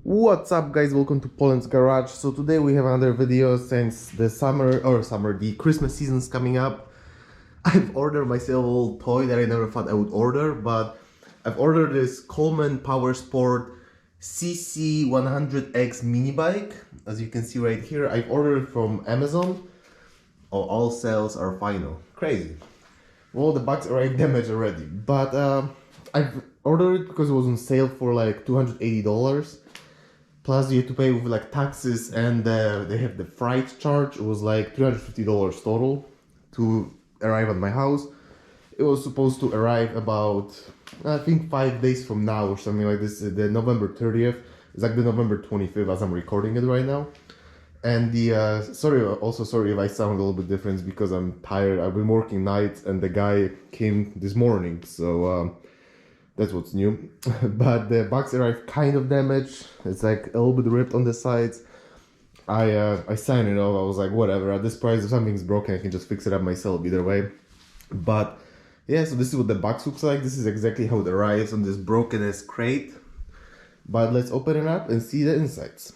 What's up guys, welcome to Poland's Garage. So today we have another video since the Christmas season's coming up. I've ordered myself a little toy that I never thought I would order, but I've ordered this Coleman Sport CC100X mini bike. As you can see right here, I've ordered it from Amazon. Oh, all sales are final. Crazy. Well, the box arrived damaged already, but I've ordered it because it was on sale for like $280. Plus you have to pay with like taxes and they have the freight charge. It was like $350 total to arrive at my house. It was supposed to arrive about, I think 5 days from now or something like this, the November 30th. It's like the November 25th as I'm recording it right now. And the, sorry if I sound a little bit different because I'm tired. I've been working nights and the guy came this morning, so that's what's new. But the box arrived kind of damaged. It's like a little bit ripped on the sides. I signed it off. I was like, whatever, at this price, if something's broken, I can just fix it up myself either way. But yeah, so this is what the box looks like. This is exactly how it arrives on this broken-ass crate. But let's open it up and see the insides.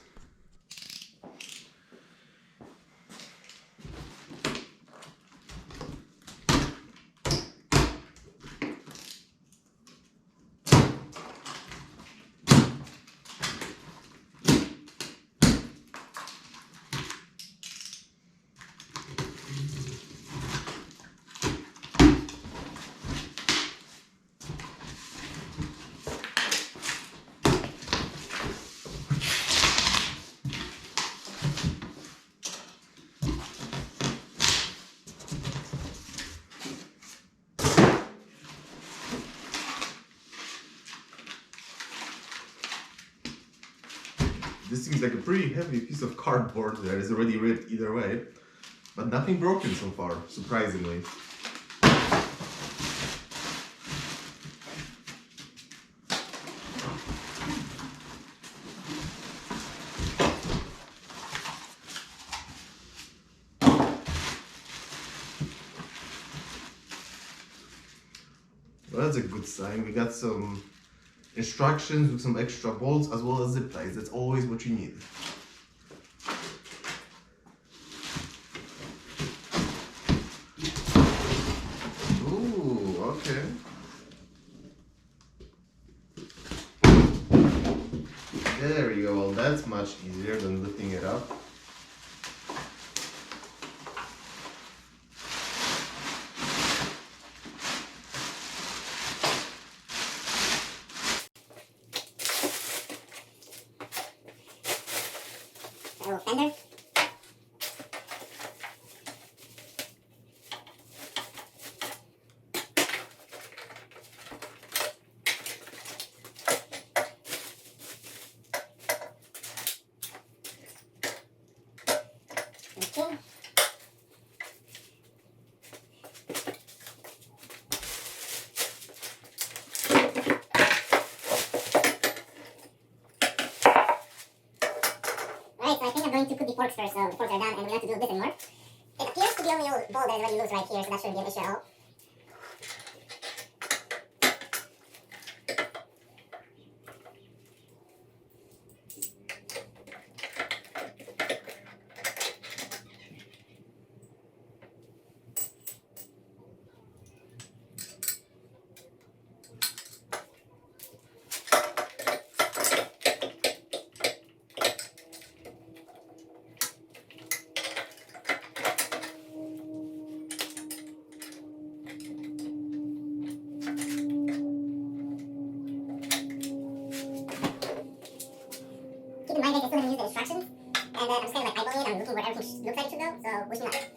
This seems like a pretty heavy piece of cardboard that is already ripped either way, but nothing broken so far, surprisingly. Well, that's a good sign. We got some instructions with some extra bolts as well as zip ties. That's always what you need. Ooh, okay. There you go. Well, that's much easier than lifting it up. A little fender. Okay. Right, so I think I'm going to put the forks first, so the forks are done and we don't have to do this anymore. It appears to be only a ball that is already loose right here, so that shouldn't be an issue at all. Keep in mind guys, I still haven't used the instructions, and I'm just kind of like eyeballing it. I'm looking where everything looks like it should go, so wish me luck.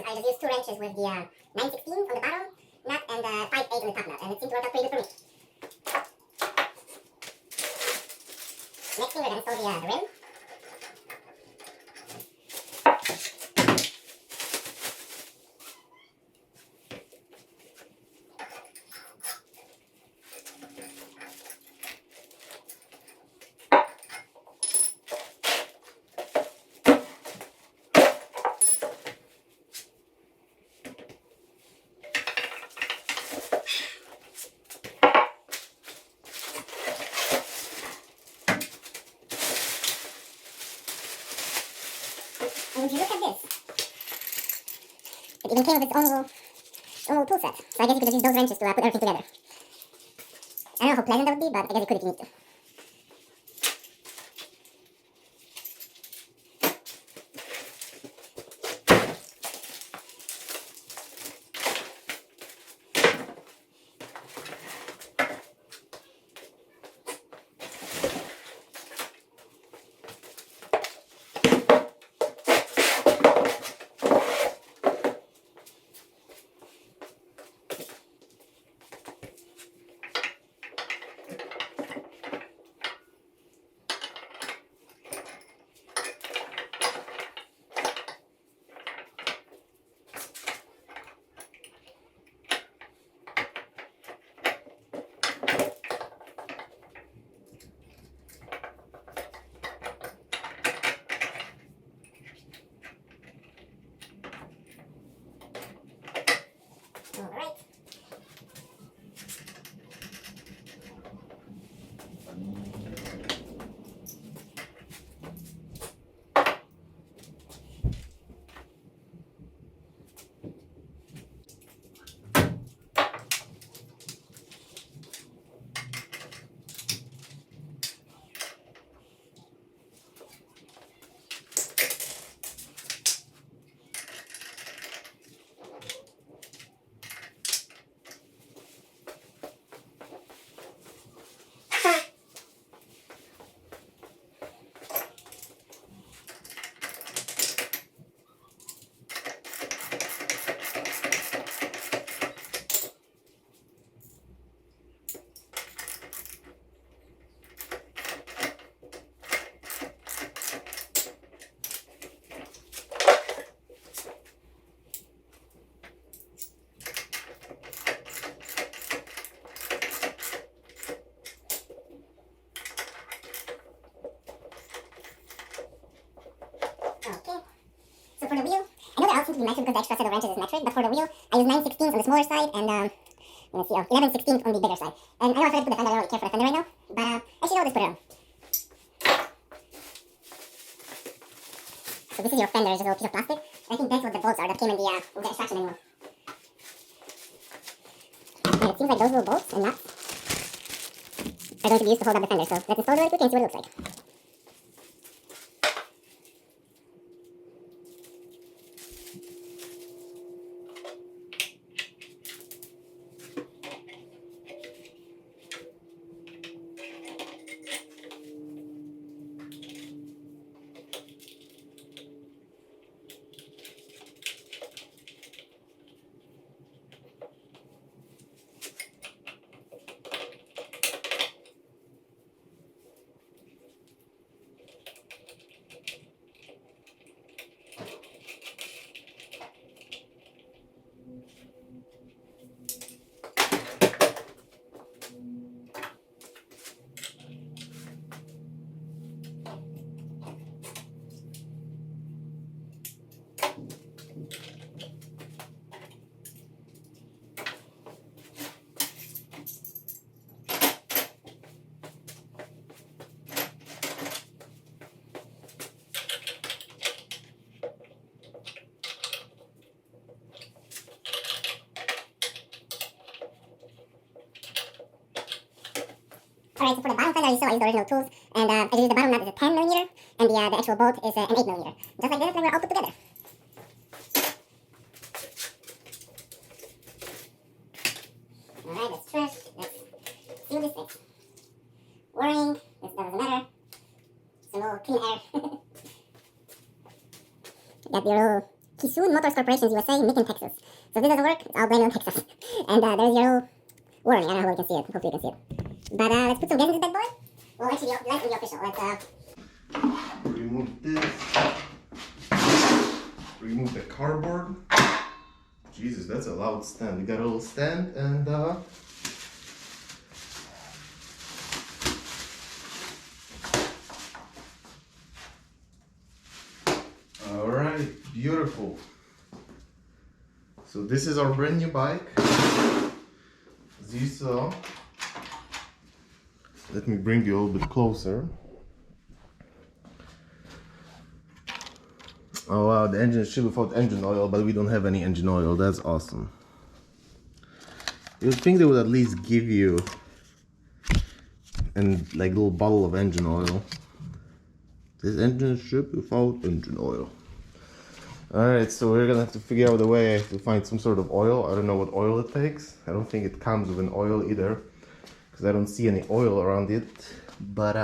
screws, I just used 2 wrenches with the 9/16 on the bottom nut and 5/8 on the top nut, and it seemed to work out pretty good for me. Next thing, we're going to install the rim. And would you look at this? It even came with its own little tool set. So I guess you could just use those wrenches to put everything together. I don't know how pleasant that would be, but I guess you could if you need to. Alright. Okay. So for the wheel, I know they're all seem to be metric because the extra set of wrenches is metric, but for the wheel, I use 9/16 on the smaller side and let's see, 11/16 on the bigger side. And I know I forgot to put the fender, I don't really care for the fender right now, but actually no, I'll just put it on. So this is your fender, it's just a little piece of plastic. I think that's what the bolts are that came in the with the extraction manual. And it seems like those little bolts and nuts are going to be used to hold up the fender. So let's install it really quick and see what it looks like. Alright, so for the bottom fender, you saw I used the original tools, and I used the bottom nut is a 10mm, and the actual bolt is an 8mm. Just like this, and we're all put together. Alright, that's trash. Let's seal this thing. Worrying, this doesn't matter. Some little clean air. Got your little Kisun Motors Corporations USA, Macon, Texas. So if this doesn't work, I'll blame it on Texas. And there's your warning. I don't know how you can see it. Hopefully you can see it. But let's put some gas in this bad boy. Well, actually, let's be official. Let's remove this. Remove the cardboard. Jesus, that's a loud stand. We got a little stand and alright, beautiful. So this is our brand new bike. As you saw, let me bring you a little bit closer. Oh wow, the engine is shipped without engine oil, but we don't have any engine oil. That's awesome. You'd think they would at least give you like little bottle of engine oil. This engine is shipped without engine oil. Alright, so we're gonna have to figure out a way to find some sort of oil. I don't know what oil it takes. I don't think it comes with an oil either, because I don't see any oil around it. But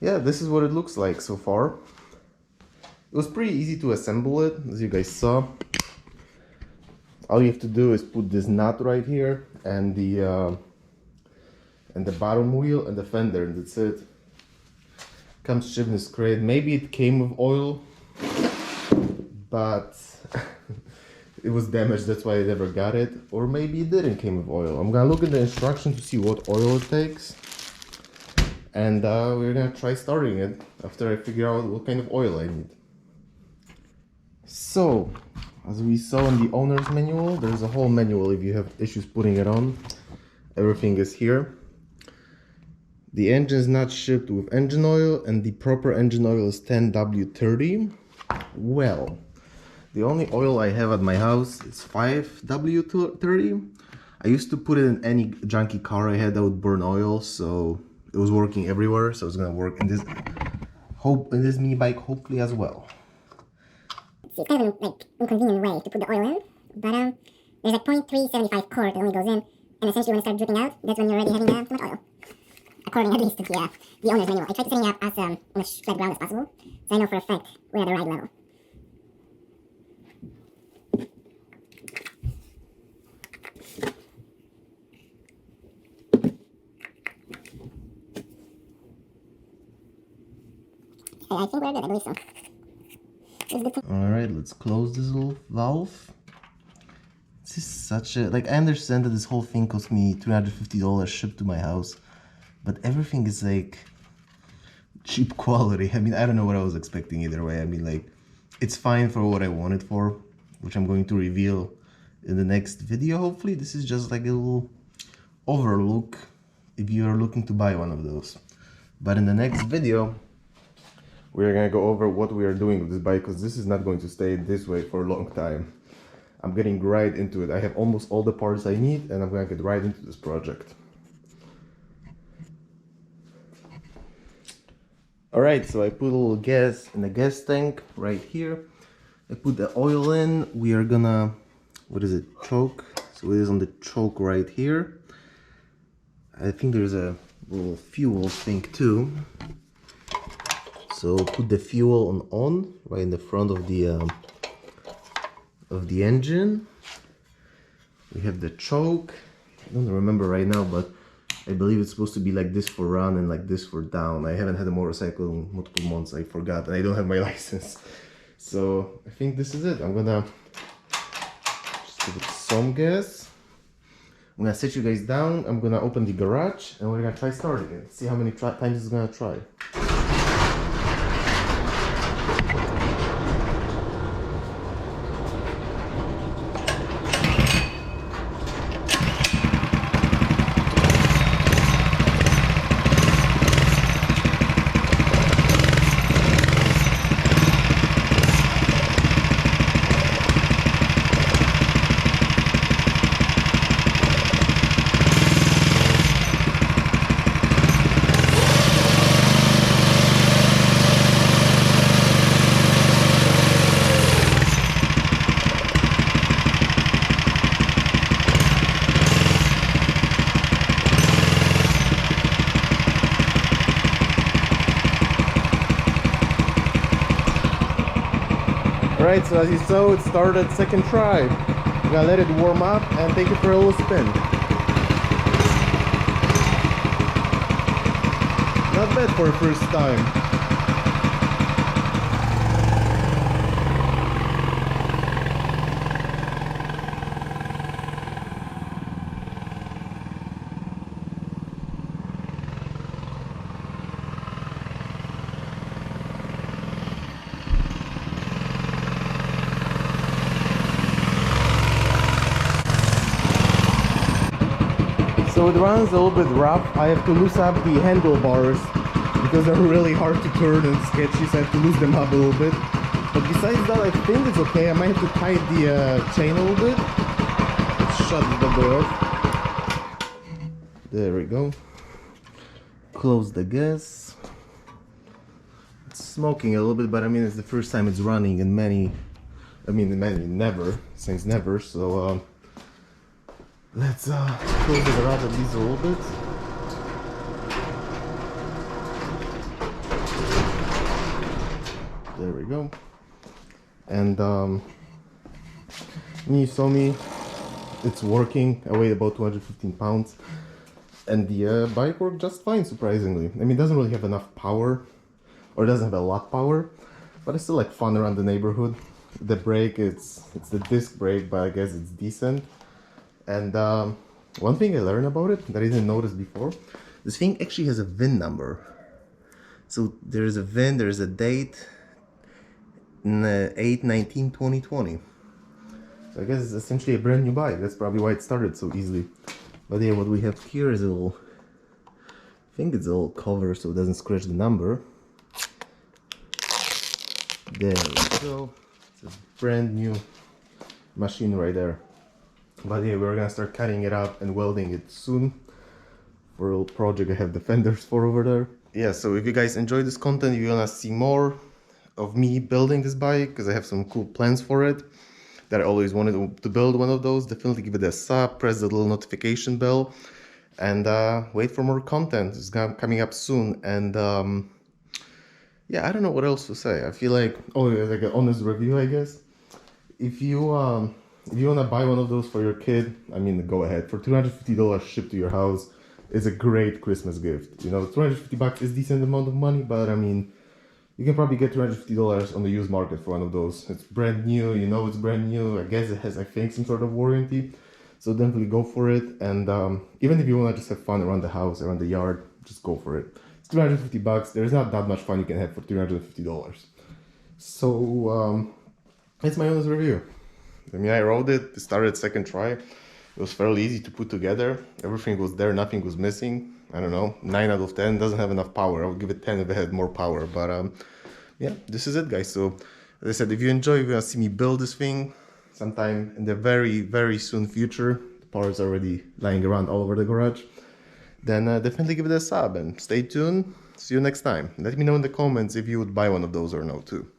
yeah, this is what it looks like so far. It was pretty easy to assemble it, as you guys saw. All you have to do is put this nut right here and the bottom wheel and the fender, and that's it. Comes shipped in this crate. Maybe it came with oil, but it was damaged, that's why I never got it. Or maybe it didn't came with oil. I'm gonna look at the instructions to see what oil it takes, and we're gonna try starting it after I figure out what kind of oil I need. So, as we saw in the owner's manual, there's a whole manual if you have issues putting it on. Everything is here. The engine is not shipped with engine oil, and the proper engine oil is 10W30. Well, the only oil I have at my house is 5W30. I used to put it in any junky car I had that would burn oil, so it was working everywhere. So it's gonna work in this mini bike hopefully as well. It's kind of an inconvenient way to put the oil in, but there's like 0.375 quart that only goes in, and essentially when it starts dripping out, that's when you're already having too much oil. According at least to the owner's manual. I tried setting it up as on as flat ground as possible, so I know for a fact we're at the right level. I think we're good, I believe so. Alright, let's close this little valve. This is such a, like, I understand that this whole thing cost me $350 shipped to my house, but everything is like cheap quality. I mean, I don't know what I was expecting either way. I mean, like, it's fine for what I want it for, which I'm going to reveal in the next video hopefully. This is just like a little overlook if you're looking to buy one of those. But in the next video, we're gonna go over what we are doing with this bike, because this is not going to stay this way for a long time. I'm getting right into it. I have almost all the parts I need, and I'm gonna get right into this project. Alright, so I put a little gas in the gas tank right here. I put the oil in. We are gonna, what is it, choke? So it is on the choke right here. I think there's a little fuel thing too. So put the fuel on right in the front of the engine. We have the choke. I don't remember right now, but I believe it's supposed to be like this for run and like this for down. I haven't had a motorcycle in multiple months. I forgot, and I don't have my license. So I think this is it. I'm gonna just give it some gas. I'm gonna sit you guys down. I'm gonna open the garage and we're gonna try starting it. See how many times it's gonna try. Alright, so as you saw, it started second try. I'm gonna let it warm up and take it for a little spin. Not bad for a first time. So it runs a little bit rough. I have to loosen up the handlebars because they're really hard to turn and sketchy, so I have to loosen them up a little bit. But besides that, I think it's okay. I might have to tighten the chain a little bit. Let's shut the door off. There we go. Close the gas. It's smoking a little bit, but I mean, it's the first time it's running in never, since never, so let's close the garage at least a little bit. There we go. And you saw me, it's working. I weigh about 215 pounds. And the bike worked just fine, surprisingly. I mean, it doesn't really have enough power, or it doesn't have a lot of power, but it's still like fun around the neighborhood. The brake, it's the disc brake, but I guess it's decent. And one thing I learned about it that I didn't notice before, this thing actually has a VIN number. So there's a VIN, there's a date, 8/19/2020. So I guess it's essentially a brand new bike. That's probably why it started so easily. But yeah, what we have here is a little, I think it's a little cover so it doesn't scratch the number. There we go. It's a brand new machine right there. But yeah, we're gonna start cutting it up and welding it soon for a little project I have the fenders for over there. Yeah, so if you guys enjoy this content, if you wanna see more of me building this bike, because I have some cool plans for it, that I always wanted to build one of those, definitely give it a sub, press the little notification bell, and wait for more content. It's coming up soon. And yeah, I don't know what else to say. I feel like, like an honest review, I guess. If you want to buy one of those for your kid, I mean, go ahead. For $250 shipped to your house, it's a great Christmas gift. You know, $250 is a decent amount of money, but I mean, you can probably get $250 on the used market for one of those. It's brand new, you know it's brand new. I guess it has, I think, some sort of warranty. So definitely go for it. And even if you want to just have fun around the house, around the yard, just go for it. It's $250. There's not that much fun you can have for $350. So it's my honest review. I mean, I rode it, it started second try. It was fairly easy to put together. Everything was there, nothing was missing. I don't know, 9 out of 10, doesn't have enough power. I would give it 10 if it had more power. But yeah, this is it, guys. So as I said, if you enjoy, if you want to see me build this thing sometime in the very, very soon future, the parts are already lying around all over the garage, then definitely give it a sub and stay tuned. See you next time. Let me know in the comments if you would buy one of those or no too.